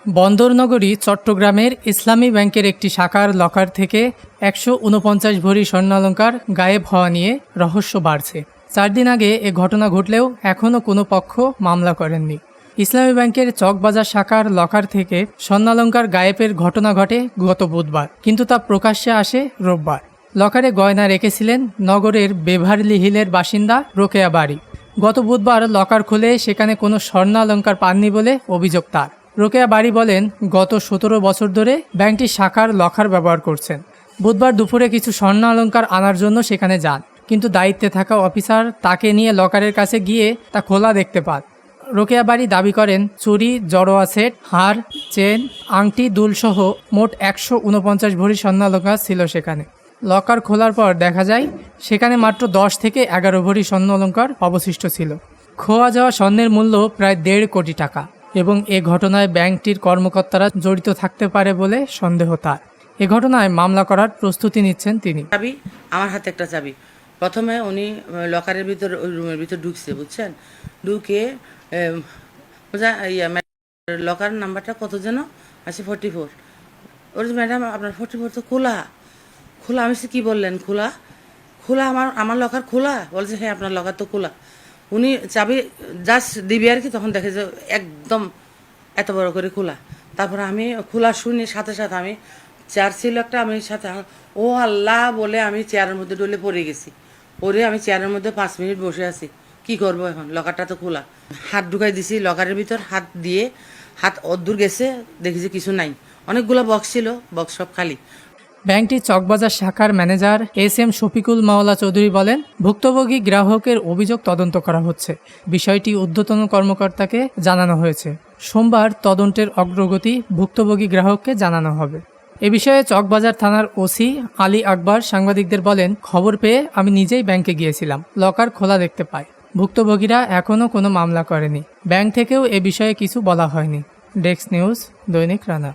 বন্দরনগরী চট্টগ্রামের ইসলামী ব্যাংকের একটি শাখার লকার থেকে ১৪৯ ভরি স্বর্ণালংকার গায়েব হওয়া নিয়ে রহস্য বাড়ছে। ৪ দিন আগে এ ঘটনা ঘটলেও এখনও কোনো পক্ষ মামলা করেননি। ইসলামী ব্যাংকের চকবাজার শাখার লকার থেকে স্বর্ণালংকার গায়েবের ঘটনা ঘটে গত বুধবার, কিন্তু তা প্রকাশ্যে আসে রোববার। লকারে গয়না রেখেছিলেন নগরের বেভারলি হিলের বাসিন্দা রোকেয়া বাড়ি। গত বুধবার লকার খুলে সেখানে কোনো স্বর্ণালংকার পাননি বলে অভিযোগ তার। রোকেয়া বাড়ি বলেন, গত ১৭ বছর ধরে ব্যাংকটি শাখার লকার ব্যবহার করছেন। বুধবার দুপুরে কিছু স্বর্ণালংকার আনার জন্য সেখানে যান, কিন্তু দায়িত্বে থাকা অফিসার তাকে নিয়ে লকারের কাছে গিয়ে তা খোলা দেখতে পান। রোকেয়া বাড়ি দাবি করেন, চুরি, জড়োয়া সেট, হার, চেন, আংটি, দুলসহ মোট ১৪৯ ভরি স্বর্ণালংকার ছিল সেখানে। লকার খোলার পর দেখা যায় সেখানে মাত্র ১০ থেকে ১১ ভরি স্বর্ণালংকার অবশিষ্ট ছিল। খোয়া যাওয়া স্বর্ণের মূল্য প্রায় ১.৫ কোটি টাকা এবং এ ঘটনায় ব্যাংকটির কর্মকর্তারা জড়িত থাকতে পারে বলে সন্দেহ তার। এ ঘটনায় মামলা করার প্রস্তুতি নিচ্ছেন তিনি। চাবি আমার হাতে একটা চাবি। প্রথমে উনি লকারের ভিতর, ওই রুমের ভিতর ঢুকছে, বুঝছেন, ঢুকে লকার নাম্বারটা কত যেন আছে, 44। ওর ম্যাডাম আপনার 44 তো খোলা। খোলা আমি কি বললেন, খোলা খোলা আমার লকার খোলা? বলছে হ্যাঁ আপনার লকার তো খোলা। উনি চাবি জাস্ট দিবি আর কি, তখন দেখে যে একদম এত বড় করে খোলা। তারপরে আমি খোলা শুনি, সাথে সাথে আমি চেয়ার ছিল একটা, আমি সাথে ও আল্লাহ বলে আমি চেয়ারের মধ্যে ডলে পড়ে গেছি। পরে আমি চেয়ারের মধ্যে 5 মিনিট বসে আছি, কি করব এখন, লকারটা তো খোলা। হাত ঢুকাই দিছি লকারের ভিতর, হাত দিয়ে হাত অদ্দূর গেছে, দেখি যে কিছু নাই। অনেকগুলো বক্স ছিল, বক্স সব খালি। ব্যাংকটির চকবাজার শাখার ম্যানেজার এস.এম. শফিকুল মাওলা চৌধুরী বলেন, ভুক্তভোগী গ্রাহকের অভিযোগ তদন্ত করা হচ্ছে। বিষয়টি ঊর্ধ্বতন কর্মকর্তাকে জানানো হয়েছে। সোমবার তদন্তের অগ্রগতি ভুক্তভোগী গ্রাহককে জানানো হবে। এ বিষয়ে চকবাজার থানার ওসি আলী আকবর সাংবাদিকদের বলেন, খবর পেয়ে আমি নিজেই ব্যাংকে গিয়েছিলাম, লকার খোলা দেখতে পাই। ভুক্তভোগীরা এখনও কোনো মামলা করেনি। ব্যাংক থেকেও এ বিষয়ে কিছু বলা হয়নি। ডেস্ক নিউজ, দৈনিক রানা।